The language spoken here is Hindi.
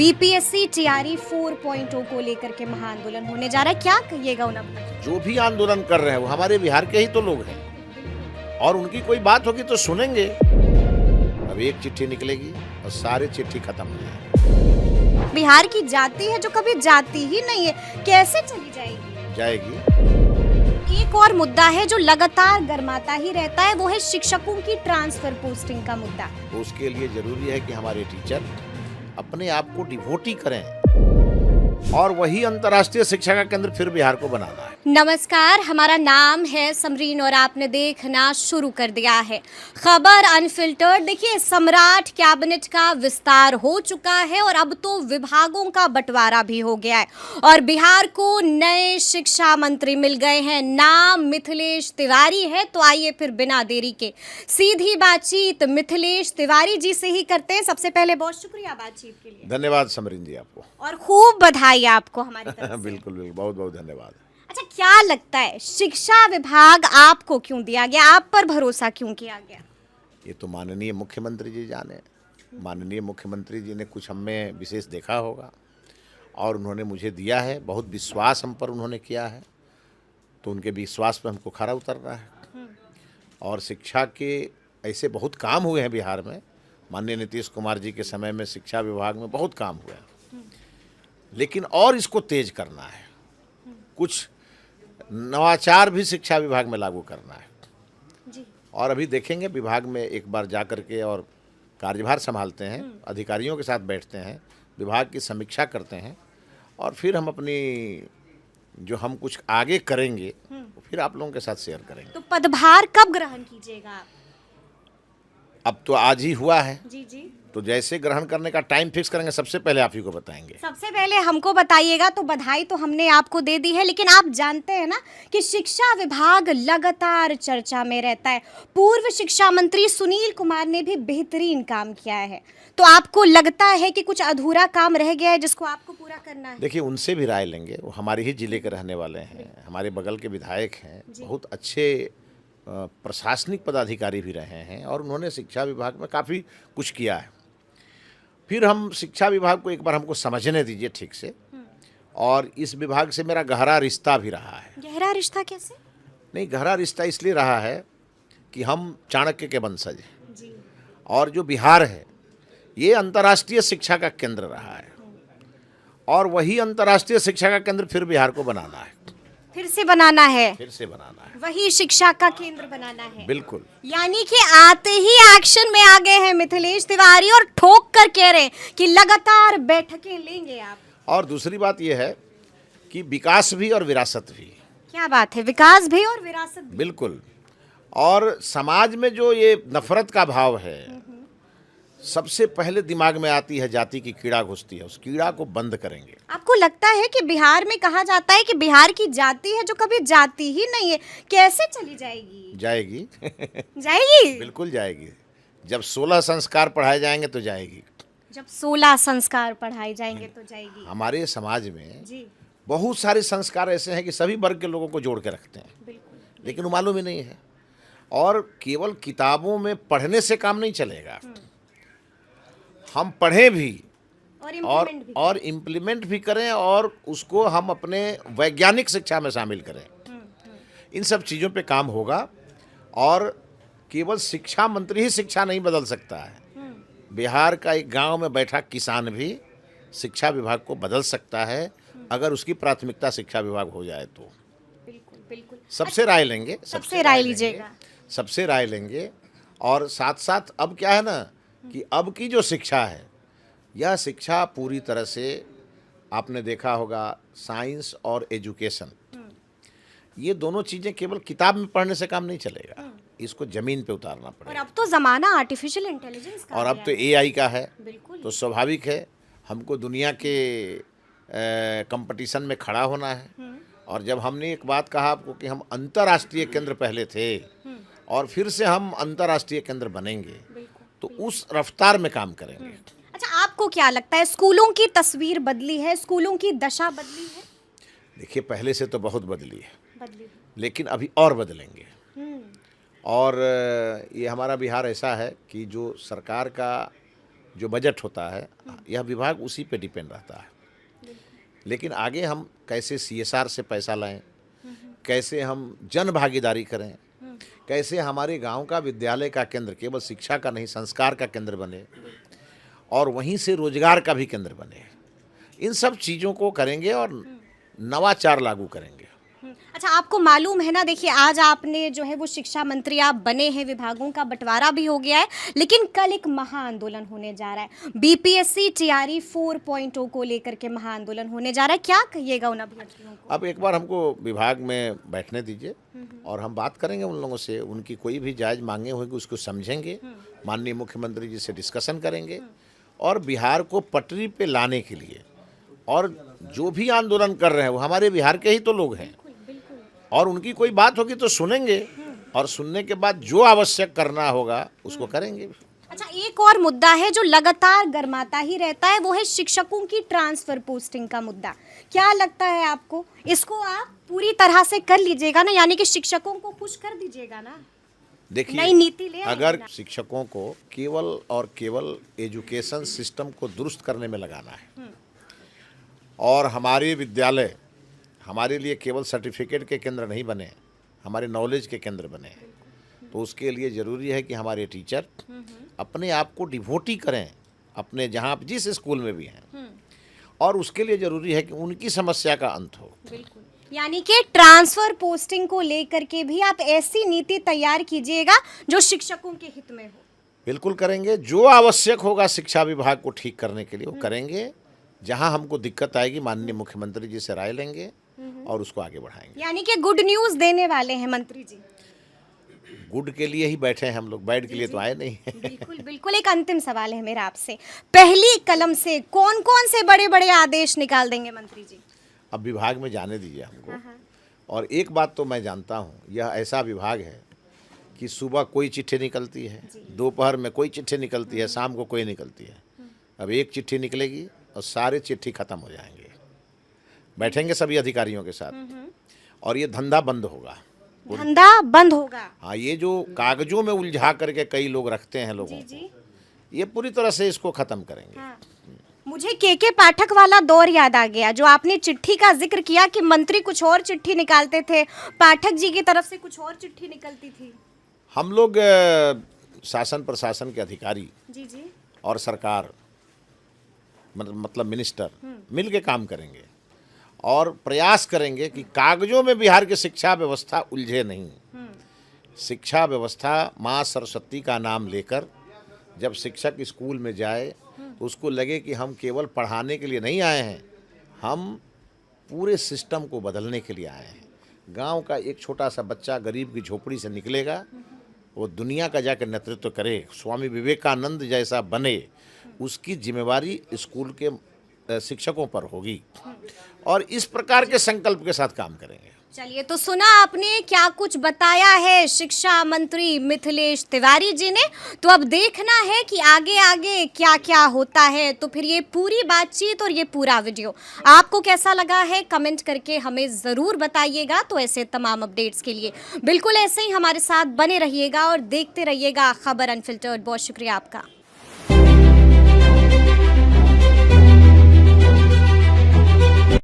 बीपीएससी टीआरई 4.0 को लेकर के महाआंदोलन होने जा रहा है, क्या कहिएगा उन जो भी आंदोलन कर रहे हैं वो हमारे बिहार के ही तो लोग हैं और उनकी कोई बात होगी तो सुनेंगे। अब एक चिट्ठी निकलेगी और सारे चिट्ठी खत्म हो जाएंगे। बिहार की जाति है जो कभी जाती ही नहीं है, कैसे चली जाएगी। एक और मुद्दा है जो लगातार गरमाता ही रहता है, वो है शिक्षकों की ट्रांसफर पोस्टिंग का मुद्दा। तो उसके लिए जरूरी है कि हमारे टीचर अपने आप को डिवोटी करें और वही अंतर्राष्ट्रीय शिक्षा का केंद्र फिर बिहार को बनाना है। नमस्कार, हमारा नाम है समरीन और आपने देखना शुरू कर दिया है खबर अनफिल्टर्ड। देखिए, सम्राट कैबिनेट का विस्तार हो चुका है और अब तो विभागों का बंटवारा भी हो गया है और बिहार को नए शिक्षा मंत्री मिल गए हैं। नाम मिथिलेश तिवारी है। तो आइए फिर बिना देरी के सीधी बातचीत मिथिलेश तिवारी जी से ही करते हैं। सबसे पहले बहुत शुक्रिया बातचीत के लिए। धन्यवाद समरीन जी आपको और खूब बधाई आपको हमारी तरफ से। बिल्कुल बिल्कुल, बहुत बहुत धन्यवाद। अच्छा, क्या लगता है शिक्षा विभाग आपको क्यों दिया गया, आप पर भरोसा क्यों किया गया? ये तो माननीय मुख्यमंत्री जी जाने। माननीय मुख्यमंत्री जी ने कुछ हमें विशेष देखा होगा और उन्होंने मुझे दिया है। बहुत विश्वास हम पर उन्होंने किया है, तो उनके विश्वास पर हमको खरा उतरना है। और शिक्षा के ऐसे बहुत काम हुए हैं बिहार में। माननीय नीतीश कुमार जी के समय में शिक्षा विभाग में बहुत काम हुआ है, लेकिन और इसको तेज करना है। कुछ नवाचार भी शिक्षा विभाग में लागू करना है जी। और अभी देखेंगे विभाग में एक बार जा कर के और कार्यभार संभालते हैं, अधिकारियों के साथ बैठते हैं, विभाग की समीक्षा करते हैं और फिर हम अपनी जो हम कुछ आगे करेंगे फिर आप लोगों के साथ शेयर करेंगे। तो पदभार कब ग्रहण कीजिएगा आप? अब तो आज ही हुआ है, जी जी। तो जैसे ग्रहण करने का टाइम फिक्स करेंगे सबसे पहले आप ही को बताएंगे। सबसे पहले हमको बताइएगा। तो बधाई तो हमने आपको दे दी है, लेकिन आप जानते हैं ना कि शिक्षा विभाग लगातार चर्चा में रहता है। पूर्व शिक्षा मंत्री सुनील कुमार ने भी बेहतरीन काम किया है, तो आपको लगता है कि कुछ अधूरा काम रह गया है जिसको आपको पूरा करना है? देखिए, उनसे भी राय लेंगे। वो हमारे ही जिले के रहने वाले हैं, हमारे बगल के विधायक हैं, बहुत अच्छे प्रशासनिक पदाधिकारी भी रहे हैं और उन्होंने शिक्षा विभाग में काफ़ी कुछ किया है। फिर हम शिक्षा विभाग को एक बार हमको समझने दीजिए ठीक से। और इस विभाग से मेरा गहरा रिश्ता भी रहा है। गहरा रिश्ता कैसे? नहीं, गहरा रिश्ता इसलिए रहा है कि हम चाणक्य के वंशज हैं जी। और जो बिहार है ये अंतर्राष्ट्रीय शिक्षा का केंद्र रहा है और वही अंतर्राष्ट्रीय शिक्षा का केंद्र फिर बिहार को बनाना है। फिर से बनाना है? फिर से बनाना है, वही शिक्षा का केंद्र बनाना है। बिल्कुल। यानी कि आते ही एक्शन में आ गए हैं मिथिलेश तिवारी और ठोक कर कह रहे हैं कि लगातार बैठकें लेंगे आप। और दूसरी बात यह है कि विकास भी और विरासत भी। क्या बात है, विकास भी और विरासत भी। बिल्कुल। और समाज में जो ये नफरत का भाव है, सबसे पहले दिमाग में आती है जाति की कीड़ा घुसती है, उस कीड़ा को बंद करेंगे। आपको लगता है कि बिहार में कहा जाता है कि बिहार की जाति है जो कभी जाती ही नहीं है, कैसे चली जाएगी? जाएगी। जाएगी? बिल्कुल जाएगी। जब 16 संस्कार पढ़ाए जाएंगे तो जाएगी। जब 16 संस्कार पढ़ाए जाएंगे तो जाएगी। हमारे समाज में जी बहुत सारे संस्कार ऐसे हैं कि सभी वर्ग के लोगों को जोड़ के रखते हैं, बिल्कुल। लेकिन वो मालूम ही नहीं है। और केवल किताबों में पढ़ने से काम नहीं चलेगा। हम पढ़ें भी और इम्प्लीमेंट भी करें और उसको हम अपने वैज्ञानिक शिक्षा में शामिल करें। इन सब चीज़ों पे काम होगा और केवल शिक्षा मंत्री ही शिक्षा नहीं बदल सकता है। बिहार का एक गांव में बैठा किसान भी शिक्षा विभाग को बदल सकता है अगर उसकी प्राथमिकता शिक्षा विभाग हो जाए तो। बिल्कुल बिल्कुल। सबसे राय लेंगे, सबसे राय लीजिएगा। सबसे राय लेंगे और साथ साथ अब क्या है ना कि अब की जो शिक्षा है यह शिक्षा पूरी तरह से, आपने देखा होगा, साइंस और एजुकेशन, ये दोनों चीज़ें केवल किताब में पढ़ने से काम नहीं चलेगा, इसको ज़मीन पे उतारना और पड़ेगा। अब तो ज़माना आर्टिफिशियल इंटेलिजेंस का और अब आ तो गया है। AI का है, बिल्कुल। तो स्वाभाविक है हमको दुनिया के कंपटीशन में खड़ा होना है। और जब हमने एक बात कहा आपको कि हम अंतर्राष्ट्रीय केंद्र पहले थे और फिर से हम अंतर्राष्ट्रीय केंद्र बनेंगे, तो उस रफ्तार में काम करेंगे। अच्छा, आपको क्या लगता है स्कूलों की तस्वीर बदली है, स्कूलों की दशा बदली है? देखिए, पहले से तो बहुत बदली है, बदली। लेकिन अभी और बदलेंगे। और ये हमारा बिहार ऐसा है कि जो सरकार का जो बजट होता है यह विभाग उसी पे डिपेंड रहता है। लेकिन आगे हम कैसे CSR से पैसा लाएं, कैसे हम जन भागीदारी करें, कैसे हमारे गांव का विद्यालय का केंद्र केवल शिक्षा का नहीं संस्कार का केंद्र बने और वहीं से रोजगार का भी केंद्र बने, इन सब चीज़ों को करेंगे और नवाचार लागू करेंगे। अच्छा, आपको मालूम है ना, देखिए आज आपने जो है वो शिक्षा मंत्री आप बने हैं, विभागों का बंटवारा भी हो गया है, लेकिन कल एक महाआंदोलन होने जा रहा है। BPSC TRE 4.0 को लेकर के महाआंदोलन होने जा रहा है, क्या कहिएगा उन अभ्यर्थियों को? अब एक बार हमको विभाग में बैठने दीजिए और हम बात करेंगे उन लोगों से, उनकी कोई भी जायज़ मांगे होंगी उसको समझेंगे, माननीय मुख्यमंत्री जी से डिस्कशन करेंगे और बिहार को पटरी पे लाने के लिए, और जो भी आंदोलन कर रहे हैं वो हमारे बिहार के ही तो लोग हैं और उनकी कोई बात होगी तो सुनेंगे और सुनने के बाद जो आवश्यक करना होगा उसको करेंगे। अच्छा, एक और मुद्दा है जो लगातार गरमाता ही रहता है, वो है शिक्षकों की ट्रांसफर पोस्टिंग का मुद्दा। क्या लगता है आपको, इसको आप पूरी तरह से कर लीजिएगा ना, यानी कि शिक्षकों को खुश कर दीजिएगा ना? देखिए, नई नीति ले अगर आएंगे। शिक्षकों को केवल और केवल एजुकेशन सिस्टम को दुरुस्त करने में लगाना है और हमारे विद्यालय हमारे लिए केवल सर्टिफिकेट के केंद्र नहीं बने, हमारे नॉलेज के केंद्र बने, तो उसके लिए ज़रूरी है कि हमारे टीचर अपने आप को डिवोटी करें अपने जहाँ जिस स्कूल में भी हैं, और उसके लिए ज़रूरी है कि उनकी समस्या का अंत हो। बिल्कुल, यानी कि ट्रांसफर पोस्टिंग को लेकर के भी आप ऐसी नीति तैयार कीजिएगा जो शिक्षकों के हित में हो। बिल्कुल करेंगे, जो आवश्यक होगा शिक्षा विभाग को ठीक करने के लिए वो करेंगे। जहाँ हमको दिक्कत आएगी माननीय मुख्यमंत्री जी से राय लेंगे और उसको आगे बढ़ाएंगे। यानी कि गुड न्यूज़ देने वाले हैं मंत्री जी। गुड के लिए ही बैठे हैं हम लोग, बैड के लिए तो आए नहीं हैं। बिल्कुल बिल्कुल, एक अंतिम सवाल है मेरा आपसे, पहली कलम से कौन कौन से बड़े बड़े आदेश निकाल देंगे मंत्री जी? अब विभाग में जाने दीजिए हमको, और एक बात तो मैं जानता हूँ, यह ऐसा विभाग है कि सुबह कोई चिट्ठी निकलती है, दोपहर में कोई चिट्ठी निकलती है, शाम को कोई निकलती है। अब एक चिट्ठी निकलेगी और सारे चिट्ठी खत्म हो जाएंगे। बैठेंगे सभी अधिकारियों के साथ और ये धंधा बंद होगा। धंधा बंद होगा। हाँ, ये जो कागजों में उलझा करके कई लोग रखते हैं लोगों को, ये पूरी तरह से इसको खत्म करेंगे। हाँ। मुझे के पाठक वाला दौर याद आ गया, जो आपने चिट्ठी का जिक्र किया कि मंत्री कुछ और चिट्ठी निकालते थे, पाठक जी की तरफ से कुछ और चिट्ठी निकलती थी। हम लोग शासन प्रशासन के अधिकारी जी और सरकार मतलब मिनिस्टर मिल के काम करेंगे और प्रयास करेंगे कि कागजों में बिहार की शिक्षा व्यवस्था उलझे नहीं। शिक्षा व्यवस्था माँ सरस्वती का नाम लेकर जब शिक्षक स्कूल में जाए तो उसको लगे कि हम केवल पढ़ाने के लिए नहीं आए हैं, हम पूरे सिस्टम को बदलने के लिए आए हैं। गांव का एक छोटा सा बच्चा गरीब की झोपड़ी से निकलेगा, वो दुनिया का जाकर नेतृत्व करे, स्वामी विवेकानंद जैसा बने, उसकी जिम्मेवारी स्कूल के शिक्षकों पर होगी और इस प्रकार के संकल्प के साथ काम करेंगे। चलिए, तो सुना आपने क्या कुछ बताया है शिक्षा मंत्री मिथिलेश तिवारी जी ने। तो अब देखना है कि आगे आगे क्या क्या होता है। तो फिर ये पूरी बातचीत और ये पूरा वीडियो आपको कैसा लगा है, कमेंट करके हमें ज़रूर बताइएगा। तो ऐसे तमाम अपडेट्स के लिए बिल्कुल ऐसे ही हमारे साथ बने रहिएगा और देखते रहिएगा खबर अनफिल्टर्ड। बहुत शुक्रिया आपका।